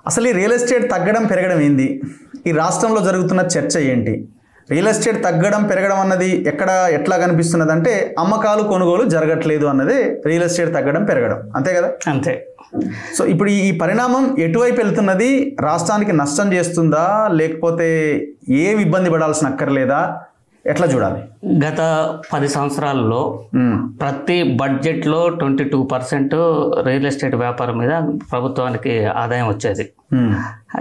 అసలు ఈ real estate తగ్గడం పెరగడం ఏంది? ఈ రాష్ట్రంలో జరుగుతున్న చర్చ ఏంటి? రియల్ ఎస్టేట్ తగ్గడం పెరగడం అన్నది ఎట్లా కనిపిస్తున్నది అంటే అమ్మకాలు కొనుగోలు జరగట్లేదు అన్నదే రియల్ ఎస్టేట్ తగ్గడం పెరగడం, అంతే కదా? అంతే. సో ఇప్పుడు ఈ పరిణామం ఎటువైపు వెళ్తున్నది? రాష్ట్రానికి నష్టం చేస్తుందా, లేకపోతే ఏమి ఇబ్బంది పడాల్సిన అక్కర్లేదా? ఎట్లా చూడాలి? గత 10 సంవత్సరాల్లో ప్రతి బడ్జెట్లో 22% రియల్ ఎస్టేట్ వ్యాపారం మీద ప్రభుత్వానికి ఆదాయం వచ్చేది.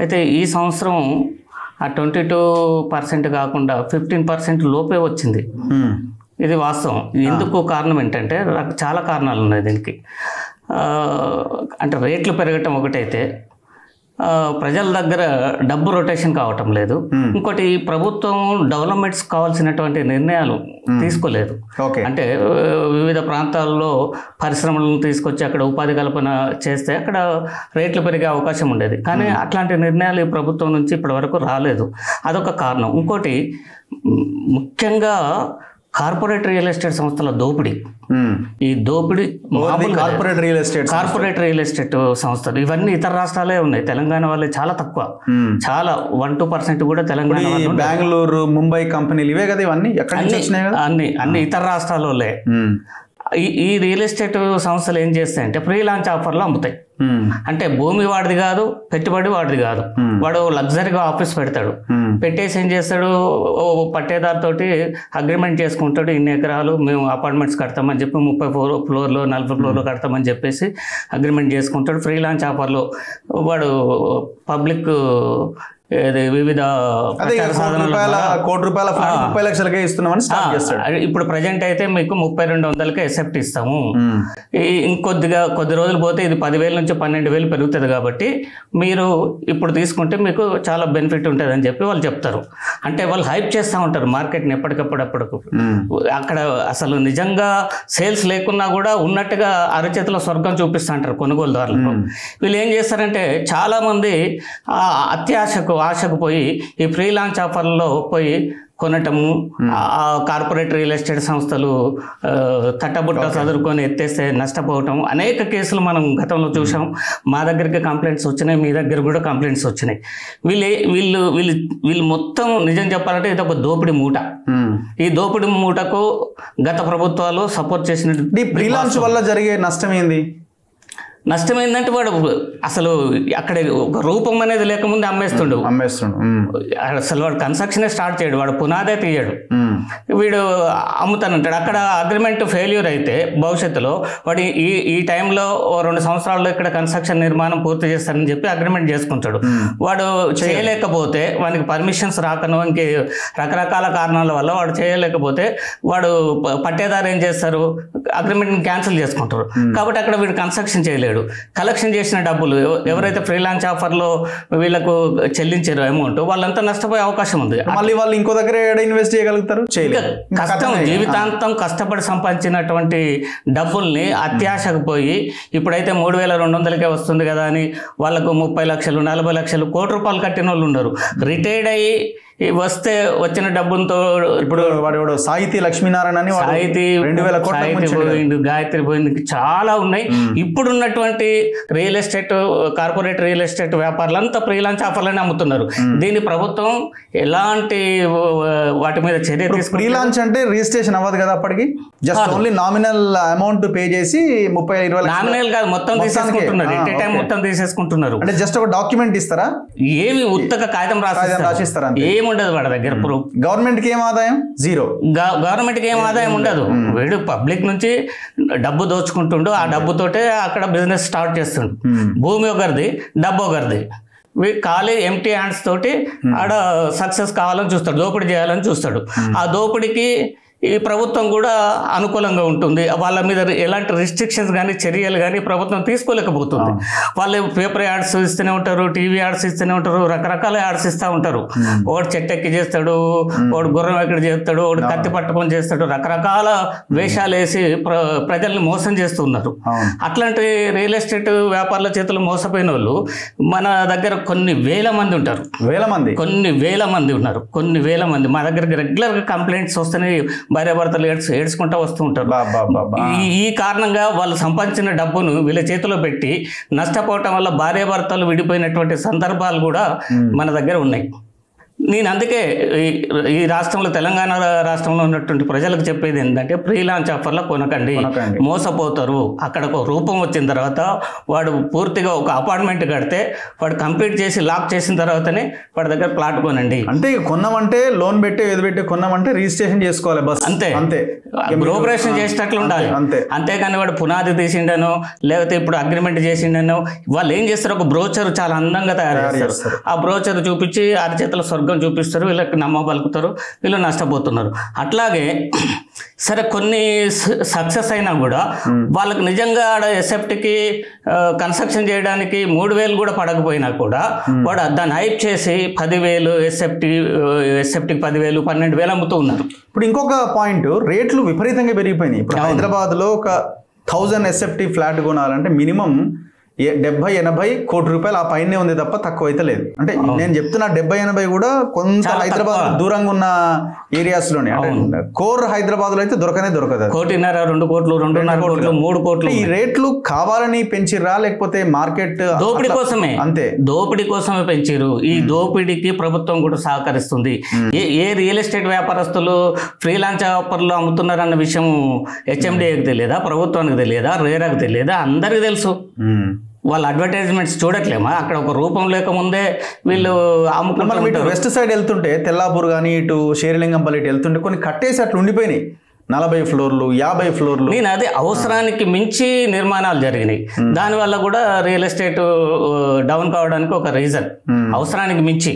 అయితే ఈ సంవత్సరం ఆ 22% కాకుండా 15% లోపే వచ్చింది. ఇది వాస్తవం. ఎందుకు కారణం ఏంటంటే చాలా కారణాలు ఉన్నాయి దీనికి. అంటే రేట్లు పెరగటం ఒకటైతే ప్రజల దగ్గర డబ్బు రొటేషన్ కావటం లేదు. ఇంకోటి ప్రభుత్వం డెవలప్మెంట్స్ కావాల్సినటువంటి నిర్ణయాలు తీసుకోలేదు. అంటే వివిధ ప్రాంతాల్లో పరిశ్రమలను తీసుకొచ్చి అక్కడ ఉపాధి కల్పన చేస్తే అక్కడ రేట్లు పెరిగే అవకాశం ఉండేది. కానీ అట్లాంటి నిర్ణయాలు ఈ ప్రభుత్వం నుంచి ఇప్పటి వరకు రాలేదు. అదొక కారణం. ఇంకోటి ముఖ్యంగా కార్పొరేట్ రియల్ ఎస్టేట్ సంస్థల దోపిడీ. ఈ దోపిడీ కార్పొరేట్ రియల్ ఎస్టేట్ సంస్థలు ఇవన్నీ ఇతర రాష్ట్రాలే ఉన్నాయి. తెలంగాణ వాళ్ళే చాలా తక్కువ, చాలా 1-2% కూడా తెలంగాణ. బెంగళూరు, ముంబై కంపెనీలు ఇవే కదా ఇవన్నీ, అన్ని ఇతర రాష్ట్రాలే. ఈ రియల్ ఎస్టేట్ సంస్థలు ఏం చేస్తాయంటే ప్రీ లాంచ్ ఆఫర్లు అమ్ముతాయి. అంటే భూమి వాడిది కాదు, పెట్టుబడి వాడిది కాదు. వాడు లగ్జరీగా ఆఫీస్ పెడతాడు, పెట్టేసి ఏం చేస్తాడు, పట్టేదారితోటి అగ్రిమెంట్ చేసుకుంటాడు. ఇన్ని ఎకరాలు మేము అపార్ట్మెంట్స్ కడతామని చెప్పి 30 ఫ్లోర్లు 40 ఫ్లోర్లు కడతామని చెప్పేసి అగ్రిమెంట్ చేసుకుంటాడు. ఫ్రీ లాంచ్ ఆఫర్లో వాడు పబ్లిక్ వివిధ ₹1,00,00,000 30,00,000కే ఇస్తున్నామని స్టార్ట్ చేస్తాడు. ఇప్పుడు ప్రజెంట్ అయితే మీకు 3200కే ఎసెప్ట్ ఇస్తాము, కొద్ది రోజులు పోతే ఇది 10,000 నుంచి 12,000 పెరుగుతుంది కాబట్టి మీరు ఇప్పుడు తీసుకుంటే మీకు చాలా బెనిఫిట్ ఉంటుంది అని చెప్పి వాళ్ళు చెప్తారు. అంటే వాళ్ళు హైప్ చేస్తూ ఉంటారు మార్కెట్ని ఎప్పటికప్పుడు. అక్కడ అసలు నిజంగా సేల్స్ లేకున్నా కూడా ఉన్నట్టుగా అరచేతిలో స్వర్గం చూపిస్తూ ఉంటారు కొనుగోలుదారులకు. వీళ్ళు ఏం చేస్తారంటే చాలామంది ఆశకు పోయి ఈ ఫ్రీ లాంచ్ ఆఫర్లో పోయి కొనటము, కార్పొరేట్ రియల్ ఎస్టేట్ సంస్థలు తట్టబుట్ట చదువుకొని ఎత్తేస్తే నష్టపోవటం అనేక కేసులు మనం గతంలో చూసాం. మా దగ్గరికి కంప్లైంట్స్ వచ్చినాయి, మీ దగ్గర కూడా కంప్లైంట్స్ వచ్చినాయి. వీళ్ళు మొత్తం నిజం చెప్పాలంటే ఇది ఒక దోపిడీ మూట. ఈ దోపిడీ మూటకు గత ప్రభుత్వాలు సపోర్ట్ చేసినట్టు. ఫ్రీ లాంచ్ వల్ల జరిగే నష్టం ఏంది? నష్టం ఏంటంటే వాడు అసలు అక్కడ ఒక రూపం అనేది లేకముందు అమ్మేస్తుండు. అసలు వాడు కన్స్ట్రక్షనే స్టార్ట్ చేయడు, వాడు పునాదే తీయడు, వీడు అమ్ముతానంటాడు. అక్కడ అగ్రిమెంట్ ఫెయిల్యూర్ అయితే భవిష్యత్తులో వాడు ఈ టైంలో 2 సంవత్సరాల్లో ఇక్కడ కన్స్ట్రక్షన్ నిర్మాణం పూర్తి చేస్తానని చెప్పి అగ్రిమెంట్ చేసుకుంటాడు. వాడు చేయలేకపోతే వానికి పర్మిషన్స్ రాకను ఇంకే రకరకాల కారణాల వల్ల వాడు చేయలేకపోతే వాడు పట్టేదారు ఏం చేస్తారు, అగ్రిమెంట్ని క్యాన్సిల్ చేసుకుంటారు. కాబట్టి అక్కడ వీడు కన్స్ట్రక్షన్ చేయలేడు. కలెక్షన్ చేసిన డబ్బులు ఎవరైతే ఫ్రీ లాంచ్ ఆఫర్లో వీళ్ళకు చెల్లించారో అమౌంట్ వాళ్ళంతా నష్టపోయే అవకాశం ఉంది. మళ్ళీ వాళ్ళు ఇంకో దగ్గర ఇన్వెస్ట్ చేయగలుగుతారు. కష్టం, జీవితాంతం కష్టపడి సంపాదించినటువంటి డబ్బుల్ని అత్యాశకు పోయి ఇప్పుడైతే 3,200కే వస్తుంది కదా అని వాళ్ళకు 30 లక్షలు 40 లక్షలు ₹1,00,00,000 కట్టిన వాళ్ళు ఉన్నారు. రిటైర్డ్ అయ్యి వస్తే వచ్చిన డబ్బులతో ఇప్పుడు వాడు సాహితీ లక్ష్మీనారాయణ అని సాహితీ 2,000 కోట్లు గాయత్రి పోయింది, చాలా ఉన్నాయి. ఇప్పుడున్నటువంటి real estate corporate real estate వ్యాపారులు అంతా ఫ్రీ లాంచ్ ఆఫర్లని అమ్ముతున్నారు. దీన్ని ప్రభుత్వం ఎలాంటి వాటి మీద చర్య తీసుకు. ఫ్రీ లాంచ్ అంటే రిజిస్ట్రేషన్ అవ్వదు కదా అప్పటికి, just only nominal amount pay చేసి 30-20 నామినల్ కాదు మొత్తం తీసేసుకుంటున్నారు. ఎట్ ఏ టైం మొత్తం తీసేసుకుంటున్నారు. అంటే జస్ట్ ఒక డాక్యుమెంట్ ఇస్తారా? ఏమి ఉత్తగా కాగితం రాసిస్తారా? ఏముండదు వాడి దగ్గర ప్రూఫ్. గవర్నమెంట్ కి ఏం ఆదాయం? జీరో. గవర్నమెంట్ కి ఏం ఆదాయం ఉండదు. వీడు పబ్లిక్ నుంచి డబ్బు దోచుకుంటుండు, ఆ డబ్బుతోటే అక్కడ బిజినెస్ స్టార్ట్ చేస్తుండు. భూమి ఒకరిది, డబ్బు ఒకరిది. ఖాళీ ఎంటీ హ్యాండ్స్ తోటి ఆడ సక్సెస్ కావాలని చూస్తాడు, దోపిడీ చేయాలని చూస్తాడు. ఆ దోపిడీకి ఈ ప్రభుత్వం కూడా అనుకూలంగా ఉంటుంది. వాళ్ళ మీద ఎలాంటి రిస్ట్రిక్షన్స్ కానీ చర్యలు కానీ ప్రభుత్వం తీసుకోలేకపోతుంది. వాళ్ళు పేపర్ యాడ్స్ ఇస్తూనే ఉంటారు, టీవీ యాడ్స్ ఇస్తూనే ఉంటారు, రకరకాల యాడ్స్ ఇస్తూ ఉంటారు. ఒకటి చెట్టెక్కి చేస్తాడు, ఒకటి గుర్రం ఎక్కడ చేస్తాడు, ఒకటి కత్తి పట్టుకొని చేస్తాడు, రకరకాల వేషాలు వేసి ప్రజల్ని మోసం చేస్తున్నారు. అట్లాంటి రియల్ ఎస్టేట్ వ్యాపారుల చేతులు మోసపోయిన వాళ్ళు మన దగ్గర కొన్ని వేల మంది ఉంటారు. కొన్ని వేల మంది ఉన్నారు. కొన్ని వేల మంది మా దగ్గర రెగ్యులర్గా కంప్లైంట్స్ వస్తున్నాయి. భార్యాభర్తలు ఏడ్చుకుంటూ వస్తూ ఉంటారు. ఈ కారణంగా వాళ్ళు సంపాదించిన డబ్బును వీళ్ళ చేతిలో పెట్టి నష్టపోవటం వల్ల భార్యాభర్తలు విడిపోయినటువంటి సందర్భాలు కూడా మన దగ్గర ఉన్నాయి. నేను అందుకే ఈ రాష్ట్రంలో, తెలంగాణ రాష్ట్రంలో ఉన్నటువంటి ప్రజలకు చెప్పేది ఏంటంటే, ప్రీ లాంచ్ ఆఫర్లో కొనకండి, మోసపోతారు. అక్కడ ఒక రూపం వచ్చిన తర్వాత వాడు పూర్తిగా ఒక అపార్ట్మెంట్ కడితే వాడు కంప్లీట్ చేసి లాక్ చేసిన తర్వాతనే వాడి దగ్గర ప్లాట్ కొనండి. అంటే కొన్నామంటే లోన్ పెట్టి ఏది పెట్టి కొన్నామంటే రిజిస్ట్రేషన్ చేసుకోవాలి బస్, అంతే అంతే. బ్రోకరేషన్ చేసేటట్లు ఉండాలి, అంతేగాని వాడు పునాది తీసిండను లేకపోతే ఇప్పుడు అగ్రిమెంట్ చేసిండను. వాళ్ళు ఏం చేస్తారు, ఒక బ్రోచర్ చాలా అందంగా తయారు చేస్తారు. ఆ బ్రోచర్ చూపించి అరచేతుల స్వర్గం చూపిస్తారు, వీళ్ళకి నమ్మ పలుకుతారు, వీళ్ళు నష్టపోతున్నారు. అట్లాగే సరే కొన్ని సక్సెస్ అయినా కూడా వాళ్ళకి నిజంగా ఎస్ఎఫ్టీకి కన్స్ట్రక్షన్ చేయడానికి 3,000 కూడా పడకపోయినా కూడా వాడు దాన్ని హైప్ చేసి 10,000 ఎస్ఎఫ్టీకి 10,000 12,000 అమ్ముతూ ఉన్నారు. ఇప్పుడు ఇంకొక పాయింట్, రేట్లు విపరీతంగా పెరిగిపోయినాయి. ఇప్పుడు హైదరాబాద్లో ఒక 1000 ఎస్ఎఫ్టీ ఫ్లాట్ కొనాలంటే మినిమం 70-80 కోటి రూపాయలు ఆ పైనే ఉంది తప్ప తక్కువ అయితే లేదు. అంటే నేను చెప్తున్నా 70-80 కూడా కొంత హైదరాబాద్ దూరంగా ఉన్న ఏరియాస్ లోనే, అంటే కోర్ హైదరాబాద్ లో అయితే దొరకదు. 1.5-2 కోట్లు 2.5 కోట్లు 3 కోట్లు. ఈ రేట్లు కావాలని పెంచిర్రా లేకపోతే మార్కెట్ దోపిడీ కోసమే? అంతే, దోపిడీ కోసమే పెంచారు. ఈ దోపిడీకి ప్రభుత్వం కూడా సహకరిస్తుంది. ఏ రియల్ ఎస్టేట్ వ్యాపారస్తులు ఫ్రీ లాంచ్ ఆఫర్లు అమ్ముతున్నారన్న విషయం హెచ్ఎండిఏకి తెలియదా, ప్రభుత్వానికి తెలియదా, రేరాకి తెలియదా? అందరికీ తెలుసు. వాళ్ళ అడ్వర్టైజ్మెంట్స్ చూడట్లేమా? అక్కడ ఒక రూపం లేకముందే వీళ్ళు అమ్ముకుంటారు. వెస్ట్ సైడ్ వెళ్తుంటే తెల్లాపూర్ కానీ ఇటు షేర్లింగంపల్లి ఇటు వెళ్తుంటే కొన్ని కట్టేసి అట్లా ఉండిపోయినాయి, 40 ఫ్లోర్లు 50 ఫ్లోర్లు. నేను అదే అవసరానికి మించి నిర్మాణాలు జరిగినాయి. దానివల్ల కూడా రియల్ ఎస్టేట్ డౌన్ కావడానికి ఒక రీజన్, అవసరానికి మించి.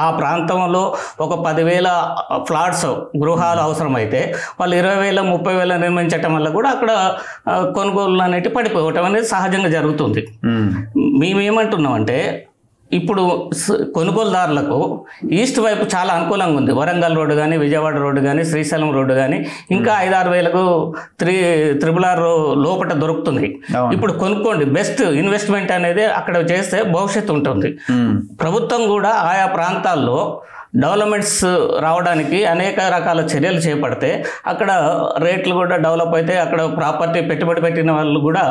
ఆ ప్రాంతంలో ఒక 10,000 ఫ్లాట్స్ గృహాలు అవసరమైతే వాళ్ళు 20,000 30,000 నిర్మించటం వల్ల కూడా అక్కడ కొనుగోలు అనేవి పడిపోవటం అనేది సహజంగా జరుగుతుంది. మేమేమంటున్నామంటే, ఇప్పుడు కొనుగోలుదారులకు ఈస్ట్ వైపు చాలా అనుకూలంగా ఉంది. వరంగల్ రోడ్డు కానీ, విజయవాడ రోడ్డు కానీ, శ్రీశైలం రోడ్డు కానీ ఇంకా 5-6 వేలకు 3RR లోపల దొరుకుతుంది. ఇప్పుడు కొనుక్కోండి, బెస్ట్ ఇన్వెస్ట్మెంట్ అనేది అక్కడ చేస్తే భవిష్యత్తు ఉంటుంది. ప్రభుత్వం కూడా ఆయా ప్రాంతాల్లో డెవలప్మెంట్స్ రావడానికి అనేక రకాల చర్యలు చేపడితే అక్కడ రేట్లు కూడా డెవలప్ అయితే అక్కడ ప్రాపర్టీ పెట్టుబడి పెట్టిన వాళ్ళు కూడా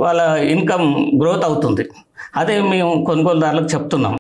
వాళ్ళ ఇన్కమ్ గ్రోత్ అవుతుంది. అదే మేము కొనుగోలుదారులకు చెప్తున్నాం.